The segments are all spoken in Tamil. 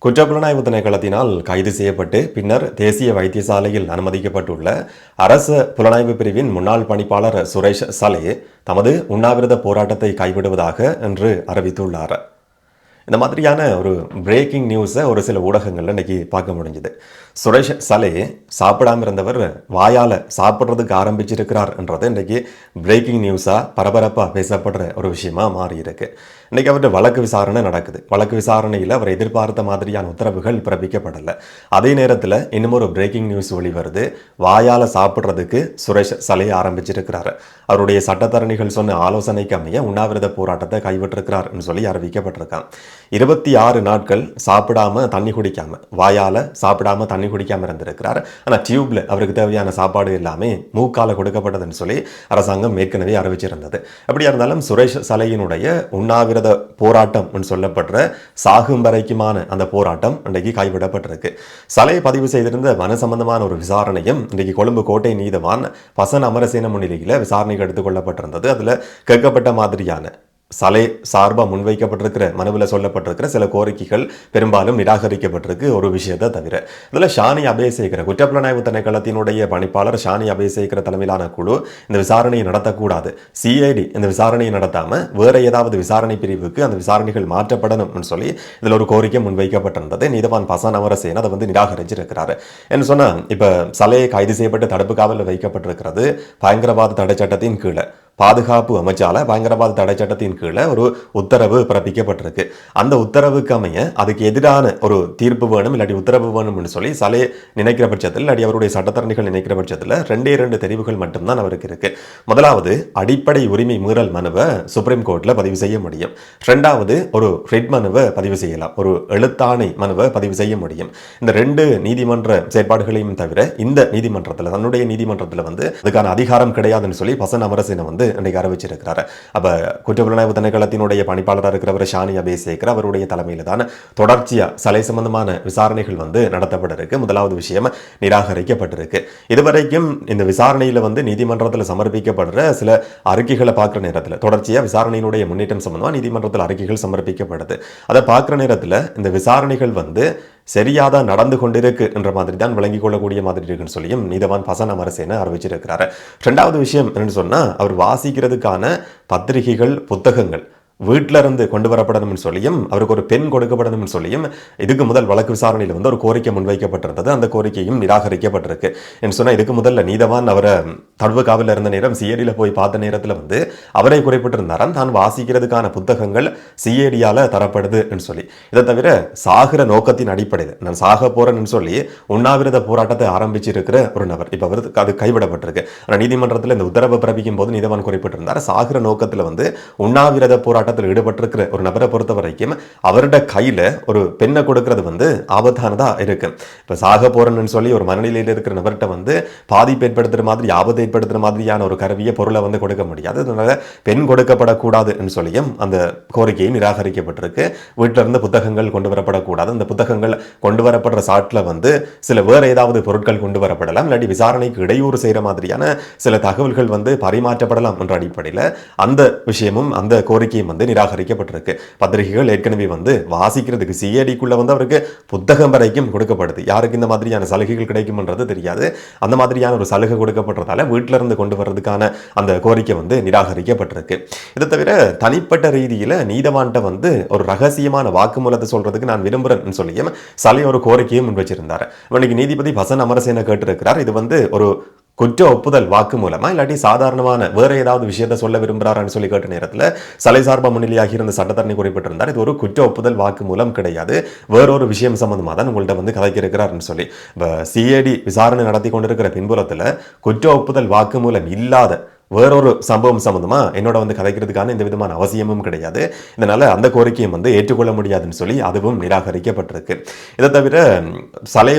குற்றப்புலனாய்வு திணைக்களத்தினால் கைது செய்யப்பட்டு பின்னர் தேசிய வைத்தியசாலையில் அனுமதிக்கப்பட்டுள்ள அரசு புலனாய்வு பிரிவின் முன்னாள் பணிப்பாளர் சுரேஷ் சலே தமது உண்ணாவிரத போராட்டத்தை கைவிடுவதாக இன்று அறிவித்துள்ளார். இந்த மாதிரியான ஒரு பிரேக்கிங் நியூஸை ஒரு சில ஊடகங்கள்ல இன்னைக்கு பார்க்க முடிஞ்சுது. சுரேஷ் சலே சாப்பிடாம இருந்தவர் வாயால் சாப்பிட்றதுக்கு ஆரம்பிச்சிருக்கிறார் என்றது இன்னைக்கு பிரேக்கிங் நியூஸாக பரபரப்பாக பேசப்படுற ஒரு விஷயமா மாறி இருக்கு. இன்னைக்கு அவருடைய வழக்கு விசாரணை நடக்குது. வழக்கு விசாரணையில் அவர் எதிர்பார்த்த மாதிரியான உத்தரவுகள் பிறப்பிக்கப்படலை. அதே நேரத்தில் இன்னும் ஒரு பிரேக்கிங் நியூஸ் வெளிவருது. வாயால் சாப்பிட்றதுக்கு சுரேஷ் சலே ஆரம்பிச்சிருக்கிறார். அவருடைய சட்டத்தரணிகள் சொன்ன ஆலோசனைக்கு அமைய உண்ணாவிரத போராட்டத்தை கைவிட்டிருக்கிறார் சொல்லி அறிவிக்கப்பட்டிருக்கான். 26 நாட்கள் சாப்பிடாம தண்ணி குடிக்காம, வாயால சாப்பிடாம தண்ணி குடிக்காம இருந்திருக்கிறார். ஆனால் டியூப்ல அவருக்கு தேவையான சாப்பாடு எல்லாமே மூக்கால கொடுக்கப்பட்டதுன்னு சொல்லி அரசாங்கம் ஏற்கனவே அறிவிச்சிருந்தது. அப்படியா இருந்தாலும் சுரேஷ் சலையினுடைய உண்ணாவிரத போராட்டம் சொல்லப்படுற சாகும் வரைக்குமான அந்த போராட்டம் இன்றைக்கு கைவிடப்பட்டிருக்கு. சலை பதிவு செய்திருந்த வன சம்பந்தமான ஒரு விசாரணையும் இன்றைக்கு கொழும்பு கோட்டை நீதவான் பசன் அமரசேன முன்னிலையில் விசாரணைக்கு எடுத்துக் கொள்ளப்பட்டிருந்தது. அதுல கேட்கப்பட்ட மாதிரியான சலை சார்பாக முன்வைக்கப்பட்டிருக்கிற மனுவில் சொல்லப்பட்டிருக்கிற சில கோரிக்கைகள் பெரும்பாலும் நிராகரிக்கப்பட்டிருக்கு. ஒரு விஷயத்தை தவிர இதில் ஷானி அபேசேகர குற்றப்புலனாய்வு திணைக்களத்தினுடைய பணிப்பாளர் ஷானி அபேசேகர தலைமையிலான குழு இந்த விசாரணையை நடத்தக்கூடாது, சிஐடி இந்த விசாரணையை நடத்தாம வேற ஏதாவது விசாரணை பிரிவுக்கு அந்த விசாரணைகள் மாற்றப்படணும்னு சொல்லி இதில் ஒரு கோரிக்கை முன்வைக்கப்பட்டிருந்தது. நீதவான் பசான் அமரசேன அதை நிராகரிச்சிருக்கிறாரு. என்ன சொன்னா, இப்ப சலையை கைது செய்யப்பட்டு தடுப்பு காவலில் வைக்கப்பட்டிருக்கிறது பயங்கரவாத தடை சட்டத்தின் கீழே, பாதுகாப்பு அமைச்சால பயங்கரவாத தடை சட்டத்தின் கீழே ஒரு உத்தரவு பிறப்பிக்கப்பட்டிருக்கு. அந்த உத்தரவுக்கு அமைய அதுக்கு எதிரான ஒரு தீர்ப்பு வேணும் இல்லாட்டி உத்தரவு வேணும்னு சொல்லி சலே நினைக்கிற பட்சத்தில் இல்லாட்டி அவருடைய சட்டத்தரணிகள் நினைக்கிற பட்சத்தில் 2 தெரிவுகள் மட்டும்தான் அவருக்கு இருக்கு. முதலாவது, அடிப்படை உரிமை மீறல் மனுவை சுப்ரீம் கோர்ட்ல பதிவு செய்ய முடியும். 2வது, ஒரு ரிட் மனுவை பதிவு செய்யலாம், ஒரு எழுத்தாணை மனுவை பதிவு செய்ய முடியும். இந்த 2 நீதிமன்ற செயற்பாடுகளையும் தவிர இந்த நீதிமன்றத்தில் தன்னுடைய நீதிமன்றத்தில் அதுக்கான அதிகாரம் கிடையாதுன்னு சொல்லி பசன் அமரசேன இன்றைக்கு அறிவிச்சிருக்கிறார். அப்ப குற்றப்புலனாய்வு திணைக்களத்தினுடைய பணிப்பாளராக இருக்கிறவர் ஷானி அபேசேகர் அவருடைய தலைமையில் தான் தொடர்ச்சியா சலை சம்பந்தமான விசாரணைகள் நடத்தப்பட இருக்கு. முதலாவது விஷயம் நிராகரிக்கப்பட்டிருக்கு. இதுவரைக்கும் இந்த விசாரணையில நீதிமன்றத்தில் சமர்ப்பிக்கப்படுற சில அறிக்கைகளை பார்க்கிற நேரத்தில் தொடர்ச்சியா விசாரணையினுடைய முன்னேற்றம் சம்பந்தமா நீதிமன்றத்தில் அறிக்கைகள் சமர்ப்பிக்கப்படுது. அதை பார்க்கிற நேரத்தில் இந்த விசாரணைகள் சரியாதான் நடந்து கொண்டிருக்கு என்ற மாதிரி தான் விளங்கிக் கொள்ளக்கூடிய மாதிரி இருக்குன்னு சொல்லியும் நீதவான் பசன் அமரசேன அறிவிச்சிருக்கிறாரு. 2வது விஷயம் என்னன்னு சொன்னா, அவர் வாசிக்கிறதுக்கான பத்திரிகைகள் புத்தகங்கள் வீட்டில இருந்து கொண்டு வரப்படணும்னு சொல்லியும் அவருக்கு ஒரு பெண் கொடுக்கப்படணும்னு சொல்லியும் இதுக்கு முதல் வழக்கு விசாரணையில் ஒரு கோரிக்கை முன்வைக்கப்பட்டிருந்தது. அந்த கோரிக்கையும் நிராகரிக்கப்பட்டிருக்கு. என்று சொன்னா, இதுக்கு முதல்ல நீதவான் அவரை தடுப்பு காவலில் இருந்த நேரம் சிஐடியில போய் பார்த்த நேரத்தில் அவரை குறிப்பிட்டிருந்தாராம் தான் வாசிக்கிறதுக்கான புத்தகங்கள் சிஐடியால தரப்படுது சொல்லி. இதை தவிர சாகிற நோக்கத்தின் அடிப்படையில் நான் சாக போறேன்னு சொல்லி உண்ணாவிரத போராட்டத்தை ஆரம்பிச்சிருக்கிற ஒரு நபர் இப்ப அவருக்கு அது கைவிடப்பட்டிருக்கு. ஆனால் நீதிமன்றத்தில் இந்த உத்தரவை பிறப்பிக்கும் போது நீதவான் குறிப்பிட்டிருந்தார் சாகிற நோக்கத்தில் உண்ணாவிரத போராட்டம் ஈடுபட்டிருக்கிற ஒரு நபரை பொறுத்த வரைக்கும் அவருடைய கையில ஒரு பெண்ணை கொடுக்கிறது ஆபத்தானதா இருக்கு. இப்ப சாக போறேன்னு சொல்லி ஒரு மனநிலையில் இருக்கிற நபர்கிட்ட பாதிப்பு ஏற்படுத்துற மாதிரி ஆபத்தை ஏற்படுத்துற மாதிரியான ஒரு கருவியை பொருளை கொடுக்க முடியாது. அதனால பெண் கொடுக்கப்படக்கூடாதுன்னு சொல்லியும் அந்த கோரிக்கையை நிராகரிக்கப்பட்டிருக்கு. வீட்டில இருந்து புத்தகங்கள் கொண்டு வரப்படக்கூடாது. அந்த புத்தகங்கள் கொண்டு வரப்படுற சாட்டில் சில வேற ஏதாவது பொருட்கள் கொண்டு வரப்படலாம், இல்லாட்டி விசாரணைக்கு இடையூறு செய்யற மாதிரியான சில தகவல்கள் பரிமாற்றப்படலாம் என்ற அடிப்படையில் அந்த விஷயமும் அந்த கோரிக்கையும் நிராகரிக்கப்பட்டிருக்கு. பத்திரிகைகள் ஏற்கனவே வாசிக்கிறதுக்கு சிஐடிக்குள்ள அவருக்கு புத்தகம் வரைக்கும் கொடுக்கப்படுது. யாருக்கு இந்த மாதிரியான சலுகைகள் கிடைக்கும்ன்றது தெரியாது. அந்த மாதிரியான ஒரு சலுகை கொடுக்கப்படுறதால வீட்டில இருந்து கொண்டு வர்றதுக்கான அந்த கோரிக்கை நிராகரிக்கப்பட்டிருக்கு. இதை தவிர தனிப்பட்ட ரீதியில நீதவான்ட்ட ஒரு ரகசியமான வாக்குமூலத்தை சொல்றதுக்கு நான் விரும்புறேன்னு சொல்லியும் சலை ஒரு கோரிக்கையும் முன் வச்சிருந்தார். இன்னைக்கு நீதிபதி பசன் அமரசேன கேட்டிருக்கிறார். இது ஒரு குற்ற ஒப்புதல் வாக்கு மூலமா இல்லாட்டி சாதாரணமான வேற ஏதாவது விஷயத்தை சொல்ல விரும்புறாருன்னு சொல்லி கேட்ட நேரத்தில் சலை சார்பா முன்னிலையாகி இருந்த சட்டத்தரணி குறிப்பிட்டிருந்தார் இது ஒரு குற்ற ஒப்புதல் வாக்கு மூலம் கிடையாது, வேறொரு விஷயம் சம்பந்தமா தான் உங்கள்கிட்ட கதைக்க இருக்கிறாருன்னு சொல்லி. சிஐடி விசாரணை நடத்தி கொண்டிருக்கிற பின்புலத்தில் குற்ற ஒப்புதல் வாக்கு மூலம் இல்லாத வேறொரு சம்பவம் சம்பந்தமா என்னோட கதைக்கிறதுக்கான எந்த விதமான அவசியமும் கிடையாது. இதனால அந்த கோரிக்கையும் ஏற்றுக்கொள்ள முடியாதுன்னு சொல்லி அதுவும் நிராகரிக்கப்பட்டிருக்கு. இதை தவிர சலை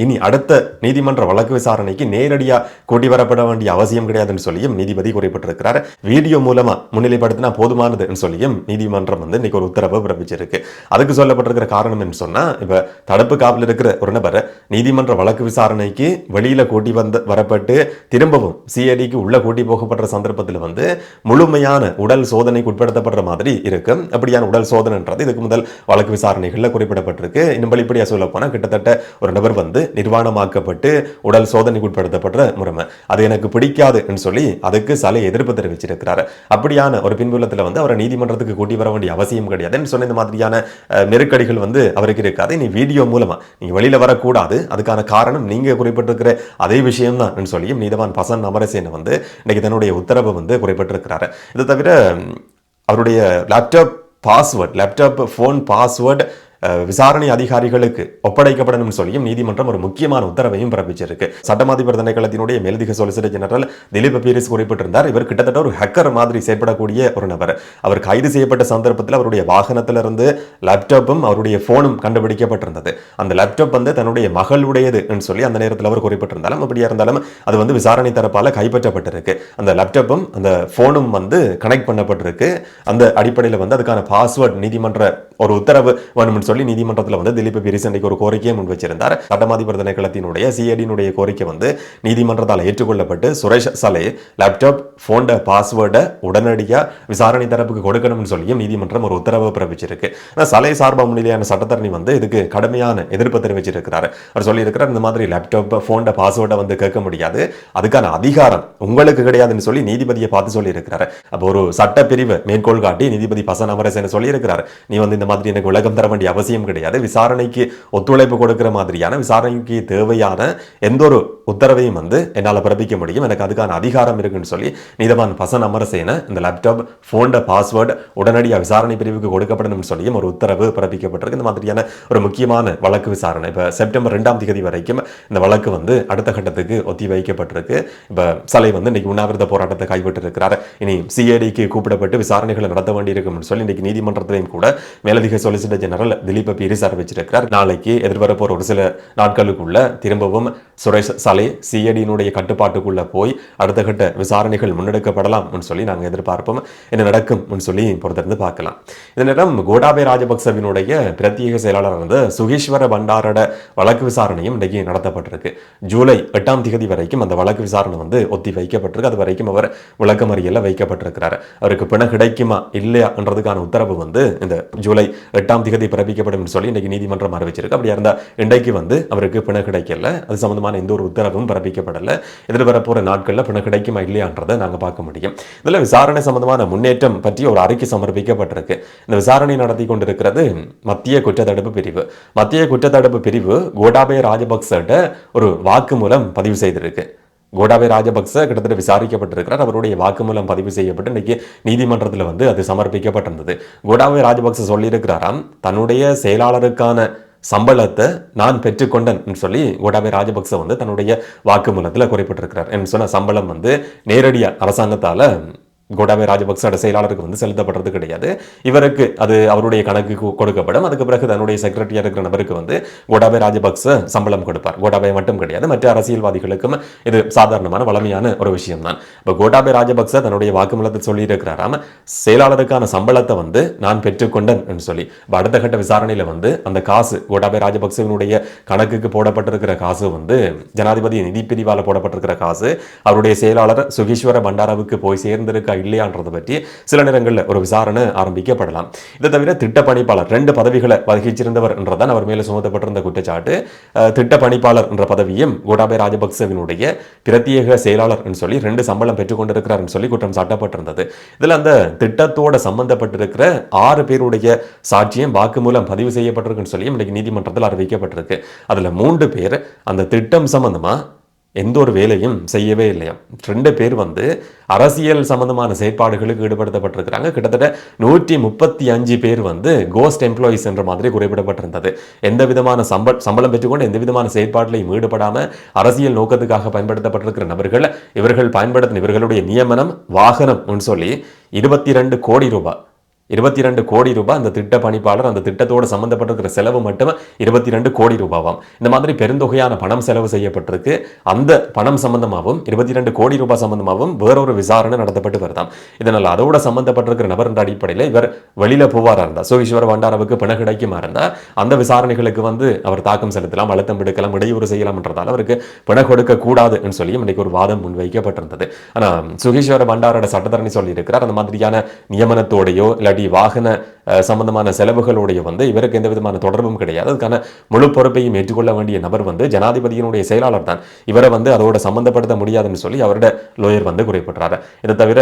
இனி அடுத்த நீதிமன்ற வழக்கு விசாரணைக்கு நேரடியா கூட்டி வரப்பட வேண்டிய அவசியம் கிடையாதுன்னு சொல்லியும் நீதிபதி குறிப்பிட்டிருக்கிறார். வீடியோ மூலமா முன்னிலைப்படுத்தினா போதுமானதுன்னு சொல்லியும் நீதிமன்றம் இன்னைக்கு ஒரு உத்தரவு பிறப்பிச்சிருக்கு. அதுக்கு சொல்லப்பட்டிருக்கிற காரணம் என்று சொன்னா, இப்ப தடுப்பு காவலில் இருக்கிற ஒரு நபர் நீதிமன்ற வழக்கு விசாரணைக்கு வெளியில கூட்டி வரப்பட்டு திரும்பவும் சிஐடிக்கு உள்ள கூட்டி போகப்படுற சந்தர்ப்பத்தில் வந்து முழுமையான உடல் சோதனைக்கு உட்படுத்தப்படுற மாதிரி இருக்கும். அப்படியான உடல் சோதனைன்றது இதுக்கு முதல் வழக்கு விசாரணைகள்ல குறிப்பிடப்பட்டிருக்கு. இன்னும் வெளிப்படையா சொல்ல போனா கிட்டத்தட்ட ஒரு நபர் வந்து நிர்வாணமாக்கப்பட்டு உடல் சோதனைக்கு உட்படுத்தப்படுற முறைமை அது எனக்கு பிடிக்காதுன்னு சொல்லி அதுக்கு சலை எதிர்ப்பு தெரிவிச்சிருக்கிறார். அப்படியான ஒரு பின்புலத்தில் வந்து அவரை நீதிமன்றத்துக்கு கூட்டி வர வேண்டிய அவசியம் கிடையாதுன்னு சொன்ன இந்த மாதிரியான நெருக்கடிகள் வந்து அவருக்கு இருக்காது. நீ வீடியோ மூலமா நீங்க வெளியில வரக்கூடாது, அதுக்கான காரணம் நீங்க குறிப்பிட்டிருக்கிற அதே விஷயம் தான் சொல்லியும் நீதவான் பசன் அமரசேன வந்து இன்னைக்கு தன்னுடைய உத்தரவை வந்து குறிப்பிட்டிருக்கிறாரு. இது தவிர அவருடைய லேப்டாப் போன் பாஸ்வேர்டு விசாரணை அதிகாரிகளுக்கு ஒப்படைக்கப்படணும் சொல்லியும் நீதிமன்றம் ஒரு முக்கியமான உத்தரவையும் பிறப்பிச்சிருக்கு. சட்டமாதிபர் திணைக்களத்தினுடைய மேலதிக சொலிசிட்டர் ஜெனரல் திலீப் பீரிஸ் குறிப்பிட்டிருந்தார். இவர் கிட்டத்தட்ட ஒரு ஹேக்கர் மாதிரி செயல்படக்கூடிய ஒரு நபர். அவர் கைது செய்யப்பட்ட சந்தர்ப்பத்தில் அவருடைய வாகனத்திலிருந்து லேப்டாப்பும் அவருடைய போனும் கண்டுபிடிக்கப்பட்டிருந்தது. அந்த லேப்டாப் வந்து தன்னுடைய மகளுடையது சொல்லி அந்த நேரத்தில் அவர் குறிப்பிட்டிருந்தாலும் அப்படியா இருந்தாலும் அது வந்து விசாரணை தரப்பால கைப்பற்றப்பட்டிருக்கு. அந்த லேப்டாப்பும் அந்த போனும் வந்து கனெக்ட் பண்ணப்பட்டிருக்கு. அந்த அடிப்படையில் வந்து அதுக்கான பாஸ்வேர்ட் நீதிமன்ற ஒரு உத்தரவு வேணும்னு சொல்லி நீதிமன்றத்தில் வந்து திலீப் பீரிஸ் ஒரு கோரிக்கையை முன் வச்சிருந்தார். சட்டமாதிபர் திணைக்களத்தினுடைய சிஐடியினுடைய கோரிக்கை வந்து நீதிமன்றத்தால் ஏற்றுக்கொள்ளப்பட்டு சுரேஷ் சலே லேப்டாப் போன் பாஸ்வேர்டை உடனடியாக விசாரணை தரப்புக்கு கொடுக்கணும்னு சொல்லியும் நீதிமன்றம் ஒரு உத்தரவை பிறப்பிச்சிருக்கு. சலை சார்பாக முன்னிலையான சட்டத்தரணி வந்து இதுக்கு கடுமையான எதிர்ப்பு தெரிவிச்சிருக்கிறார். அவர் சொல்லியிருக்கிறார், இந்த மாதிரி லேப்டாப் போன் பாஸ்வேர்டை வந்து கேட்க முடியாது, அதுக்கான அதிகாரம் உங்களுக்கு கிடையாதுன்னு சொல்லி நீதிபதியை பார்த்து சொல்லியிருக்கிறார். அப்போ ஒரு சட்ட பிரிவு மேற்கோள் காட்டி நீதிபதி பசன் அமரசேன சொல்லியிருக்கிறார், நீ வந்து இந்த மாதிரி எனக்கு விளக்கம் தர வேண்டிய அவசியம் கிடையாது, விசாரணைக்கு ஒத்துழைப்பு கொடுக்கிற மாதிரியான விசாரணைக்கு தேவையான எந்த ஒரு உத்தரவையும் வந்து என்னால் பிறப்பிக்க முடியும், எனக்கு அதுக்கான அதிகாரம் இருக்குன்னு சொல்லி நீதவான் பசன் அமரசேன இந்த லேப்டாப் போன் பாஸ்வேர்டு உடனடியாக விசாரணை பிரிவுக்கு கொடுக்கப்படணும் சொல்லியும் ஒரு உத்தரவு பிறப்பிக்கப்பட்டிருக்கு. இந்த மாதிரியான ஒரு முக்கியமான வழக்கு விசாரணை இப்போ செப்டம்பர் 2ஆம் தேதி வரைக்கும் இந்த வழக்கு வந்து அடுத்த கட்டத்துக்கு ஒத்தி வைக்கப்பட்டிருக்கு. இப்போ சலை வந்து இன்னைக்கு உண்ணாவிரத போராட்டத்தை கைவிட்டு இருக்கிறார். இனி சிஐடிக்கு கூப்பிடப்பட்டு விசாரணைகளை நடத்த வேண்டியிருக்கும் சொல்லி இன்னைக்கு நீதிமன்றத்திலையும் கூட மேலதிக சொலிசிட்டர் ஜெனரல் திலீப் பீரிஸ் அறிவிச்சிருக்கிறார். நாளைக்கு எதிர்வரப்போற ஒரு சில நாட்களுக்குள்ள திரும்பவும் சுரேஷ் சலே சிஐடியினுடைய கட்டுப்பாட்டுக்குள்ள போய் அடுத்த கட்ட விசாரணைகள் முன்னெடுக்கப்படலாம் சொல்லி நாங்கள் எதிர்பார்ப்போம். என்ன நடக்கும் சொல்லி பொறுத்திருந்து பார்க்கலாம். இந்த நேரம் கோட்டாபய ராஜபக்சவினுடைய பிரத்யேக செயலாளர் வந்து சுகீஸ்வர பண்டாரோட வழக்கு விசாரணையும் இன்றைக்கு நடத்தப்பட்டிருக்கு. ஜூலை 8ஆம் தேதி வரைக்கும் அந்த வழக்கு விசாரணை வந்து ஒத்தி வைக்கப்பட்டிருக்கு. அது வரைக்கும் அவர் விளக்கமறியல்ல வைக்கப்பட்டிருக்கிறார். அவருக்கு பிணை கிடைக்குமா இல்லையா என்றதுக்கான உத்தரவு வந்து இந்த ஜூலை 8ஆம் தேதி பிறப்பிக்கப்படும் சொல்லி இன்னைக்கு நீதிமன்றம் அறிவிச்சிருக்கு. அப்படியா இருந்தா இன்றைக்கு வந்து அவருக்கு பிணை கிடைக்கல, அது சம்பந்தமான எந்த ஒரு உத்தரவும் பிறப்பிக்கப்படல. எதிர்வரப்போற நாட்களில் பிணை கிடைக்குமா இல்லையான்றதை நாங்கள் பார்க்க முடியும். இதில் விசாரணை சம்பந்தமான முன்னேற்றம் பற்றி ஒரு அறிக்கை சமர்ப்பிக்கப்பட்டிருக்கு. இந்த விசாரணை நடத்தி கொண்டிருக்கிறது மத்திய குற்றத்தடுப்பு பிரிவு. மத்திய குற்றத்தடுப்பு பிரிவு கோட்டாபய ராஜபக்சட்ட ஒரு வாக்குமூலம் பதிவு செய்திருக்கு. கோட்டாபய ராஜபக்ச கிட்டத்தட்ட விசாரிக்கப்பட்டிருக்கிறார். அவருடைய வாக்குமூலம் பதிவு செய்யப்பட்டு இன்னைக்கு நீதிமன்றத்தில் வந்து அது சமர்ப்பிக்கப்பட்டிருந்தது. கோட்டாபய ராஜபக்ச சொல்லியிருக்கிறாராம், தன்னுடைய செயலாளருக்கான சம்பளத்தை நான் பெற்றுக்கொண்டேன் சொல்லி கோட்டாபய ராஜபக்ச வந்து தன்னுடைய வாக்குமூலத்தில் குறிப்பிட்டிருக்கிறார். என்ன சொன்ன சம்பளம் வந்து நேரடியாக அரசாங்கத்தால் கோட்டாபய ராஜபக்சோட செயலாளருக்கு வந்து செலுத்தப்படுறது கிடையாது. இவருக்கு அது அவருடைய கணக்கு கொடுக்கப்படும். அதுக்கு பிறகு தன்னுடைய செக்ரட்டரியா இருக்கிற நபருக்கு வந்து கோட்டாபய ராஜபக்ச சம்பளம் கொடுப்பார். கோட்டாபய மட்டும் கிடையாது, மற்ற அரசியல்வாதிகளுக்கும் இது சாதாரணமான வளமையான ஒரு விஷயம் தான். இப்போ கோட்டாபய ராஜபக்ச தன்னுடைய வாக்குமூலத்தில் சொல்லி இருக்கிறாராம், செயலாளருக்கான சம்பளத்தை வந்து நான் பெற்றுக்கொண்டேன் சொல்லி. அடுத்த கட்ட விசாரணையில வந்து அந்த காசு கோட்டாபய ராஜபக்சவினுடைய கணக்குக்கு போடப்பட்டிருக்கிற காசு வந்து ஜனாதிபதி நிதி பிரிவால் போடப்பட்டிருக்கிற காசு அவருடைய செயலாளர் சுகீஸ்வர பண்டாராவுக்கு போய் சேர்ந்திருக்க இல்லையான்றது பற்றி சில நேரங்களில் ஒரு விசாரணை ஆரம்பிக்கப்படலாம். இதை தவிர திட்ட பணிப்பாளர் 2 பதவிகளை வகிச்சிருந்தவர் என்றதான் அவர் மேலே சுமத்தப்பட்டிருந்த குற்றச்சாட்டு. திட்ட பணிப்பாளர் என்ற பதவியும் கோட்டாபய ராஜபக்சவினுடைய பிரத்யேக செயலாளர் சொல்லி 2 சம்பளம் பெற்றுக் கொண்டிருக்கிறார் சொல்லி குற்றம் சாட்டப்பட்டிருந்தது. இதில் அந்த திட்டத்தோட சம்பந்தப்பட்டிருக்கிற 6 பேருடைய சாட்சியம் வாக்குமூலம் பதிவு செய்யப்பட்டிருக்குன்னு சொல்லி இன்னைக்கு நீதிமன்றத்தில் அறிவிக்கப்பட்டிருக்கு. அதுல 3 பேர் அந்த திட்டம் சம்பந்தமா எந்த ஒரு வேலையும் செய்யவே இல்லையா. 2 பேர் வந்து அரசியல் சம்பந்தமான செயற்பாடுகளுக்கு ஈடுபடுத்தப்பட்டிருக்கிறாங்க. கிட்டத்தட்ட 135 பேர் வந்து கோஸ்ட் எம்ப்ளாயிஸ் என்ற மாதிரி குறிப்பிடப்பட்டிருந்தது. எந்த விதமான சம்பளம் பெற்றுக்கொண்டு எந்த விதமான செயற்பாட்டிலையும் ஈடுபடாம அரசியல் நோக்கத்துக்காக பயன்படுத்தப்பட்டிருக்கிற நபர்கள் இவர்கள் பயன்படுத்தின இவர்களுடைய நியமனம் வாகனம் சொல்லி 22 கோடி ரூபாய் 22 கோடி ரூபாய் அந்த திட்ட பணிப்பாளர் அந்த திட்டத்தோடு சம்பந்தப்பட்டிருக்கிற செலவு மட்டும் 22 கோடி ரூபாவாம். இந்த மாதிரி பெருந்தொகையான பணம் செலவு செய்யப்பட்டிருக்கு. அந்த பணம் சம்பந்தமாகவும் 22 கோடி ரூபாய் சம்பந்தமாகவும் வேறொரு விசாரணை நடத்தப்பட்டு வருதாம். இதனால் அதோட சம்பந்தப்பட்டிருக்கிற நபர் என்ற அடிப்படையில் இவர் வெளியில போவாரா இருந்தா, சுகீஸ்வர பண்டாரவுக்கு பிணை கிடைக்குமா இருந்தா அந்த விசாரணைகளுக்கு அவர் தாக்கம் செலுத்தலாம், அழுத்தம் விடுக்கலாம், இடையூறு செய்யலாம் என்றதால் அவருக்கு பிணை கொடுக்க கூடாதுன்னு சொல்லி இன்னைக்கு ஒரு வாதம் முன்வைக்கப்பட்டிருந்தது. ஆனா சுகீஸ்வர பண்டாரோட சட்டத்தரணி சொல்லி இருக்கிறார், அந்த மாதிரியான நியமனத்தோடையோ வாகன சம்பந்தமான செலவுகளோடைய இவருக்கு எந்த விதமான தொடர்பும் கிடையாது. அதுக்கான முழு பொறுப்பையும் ஏற்றுக்கொள்ள வேண்டிய நபர் ஜனாதிபதியினுடைய செயலாளர் தான். இவரை அதோட சம்பந்தப்படுத்த முடியாதுன்னு சொல்லி அவரோட லோயர் குறைப்பட்டாரு. இதை தவிர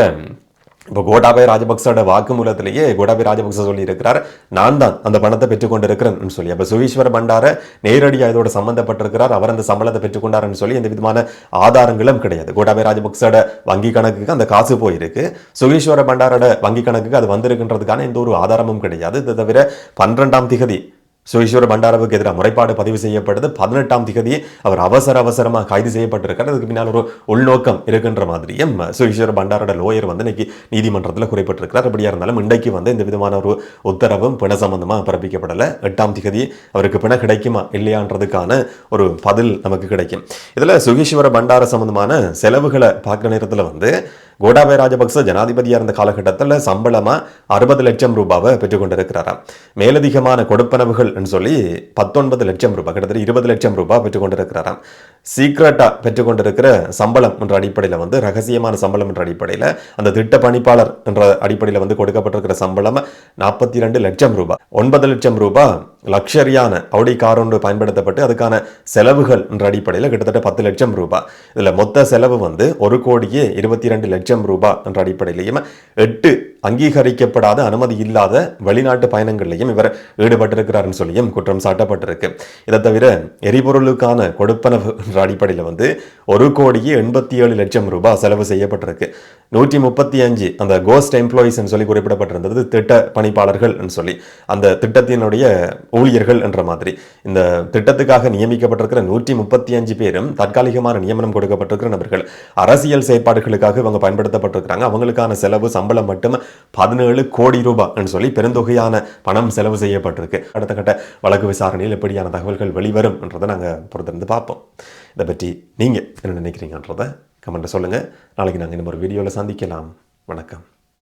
இப்போ கோட்டாபய ராஜபக்சோட வாக்குமூலத்திலேயே கோட்டாபய ராஜபக்ச சொல்லி இருக்கிறார், நான் தான் அந்த பணத்தை பெற்றுக்கொண்டிருக்கிறேன்னு சொல்லி. அப்போ சுகீஸ்வர பண்டார நேரடியாக இதோட சம்பந்தப்பட்டிருக்கிறார், அவர் அந்த சம்பளத்தை பெற்றுக்கொண்டார்னு சொல்லி எந்த விதமான ஆதாரங்களும் கிடையாது. கோட்டாபய ராஜபக்சோட வங்கி கணக்குக்கு அந்த காசு போயிருக்கு, சுகீஸ்வர பண்டாரோட வங்கி கணக்குக்கு அது வந்திருக்குன்றதுக்கான எந்த ஒரு ஆதாரமும் கிடையாது. இது தவிர 12ஆம் திகதி சுகீஸ்வர பண்டாரவுக்கு எதிராக முறைப்பாடு பதிவு செய்யப்படுது. 18ஆம் திகதி அவர் அவசரமாக கைது செய்யப்பட்டிருக்கார். அதுக்கு பின்னால் ஒரு உள்நோக்கம் இருக்கின்ற மாதிரியும் சுகீஸ்வர பண்டாரோட லோயர் இன்னைக்கு நீதிமன்றத்தில் குறிப்பிட்டிருக்கிறார். அப்படியா இருந்தாலும் இன்றைக்கு இந்த விதமான ஒரு உத்தரவும் பிணை சம்பந்தமாக பிறப்பிக்கப்படலை. 8ஆம் திகதி அவருக்கு பிணை கிடைக்குமா இல்லையான்றதுக்கான ஒரு பதில் நமக்கு கிடைக்கும். இதில் சுகீஸ்வர பண்டார சம்பந்தமான செலவுகளை பார்க்குற நேரத்தில் கோட்டாபய ராஜபக்ச ஜனாதிபதியாக இருந்த காலகட்டத்தில் சம்பளமா 60 லட்சம் ரூபாவை பெற்றுக்கொண்டிருக்கிறாராம். மேலதிகமான கொடுப்பனவுகள் சொல்லி 19 லட்சம் ரூபாய், கிட்டத்தட்ட 20 லட்சம் ரூபாய் பெற்றுக்கொண்டிருக்கிறாராம். சீக்ரெட்டா பெற்றுக்கொண்டிருக்கிற சம்பளம் என்ற அடிப்படையில் ரகசியமான சம்பளம் என்ற அடிப்படையில் அந்த திட்ட பணிப்பாளர் என்ற அடிப்படையில் கொடுக்கப்பட்டிருக்கிற சம்பளம் 42 லட்சம் ரூபாய். 9 லட்சம் ரூபாய் லக்ஷரியான அவுடி கார் ஒன்று பயன்படுத்தப்பட்டு அதுக்கான செலவுகள் என்ற அடிப்படையில் கிட்டத்தட்ட 10 லட்சம் ரூபாய். இதில் மொத்த செலவு 1,22 லட்சம் ரூபாய் என்ற அடிப்படையிலையும் 8 அங்கீகரிக்கப்படாத அனுமதி இல்லாத வெளிநாட்டு பயணங்கள்லையும் இவர் ஈடுபட்டிருக்கிறார்னு சொல்லியும் குற்றம் சாட்டப்பட்டிருக்கு. இதை தவிர எரிபொருளுக்கான கொடுப்பனவு என்ற அடிப்படையில் 1,87 லட்சம் ரூபாய் செலவு செய்யப்பட்டிருக்கு. 135 அந்த கோஸ்ட் எம்ப்ளாயிஸ் சொல்லி குறிப்பிடப்பட்டிருந்தது திட்ட பணிப்பாளர்கள் சொல்லி, அந்த திட்டத்தினுடைய ஊழியர்கள் என்ற மாதிரி. இந்த திட்டத்துக்காக நியமிக்கப்பட்டிருக்கிற 135 பேரும் தற்காலிகமான நியமனம் கொடுக்கப்பட்டிருக்கிற நபர்கள். அரசியல் செயற்பாடுகளுக்காக இவங்க பயன்படுத்தப்பட்டிருக்கிறாங்க. அவங்களுக்கான செலவு சம்பளம் மட்டும் 17 கோடி ரூபாய் சொல்லி பெருந்தொகையான பணம் செலவு செய்யப்பட்டிருக்கு. அடுத்த கட்ட வழக்கு விசாரணையில் எப்படியான தகவல்கள் வெளிவரும் என்றதை நாங்கள் பொறுத்திருந்து பார்ப்போம். இதை பற்றி நீங்கள் என்ன நினைக்கிறீங்கன்றதை கமெண்ட்டை சொல்லுங்கள். நாளைக்கு நாங்கள் இன்னும் ஒரு வீடியோவில் சந்திக்கலாம். வணக்கம்.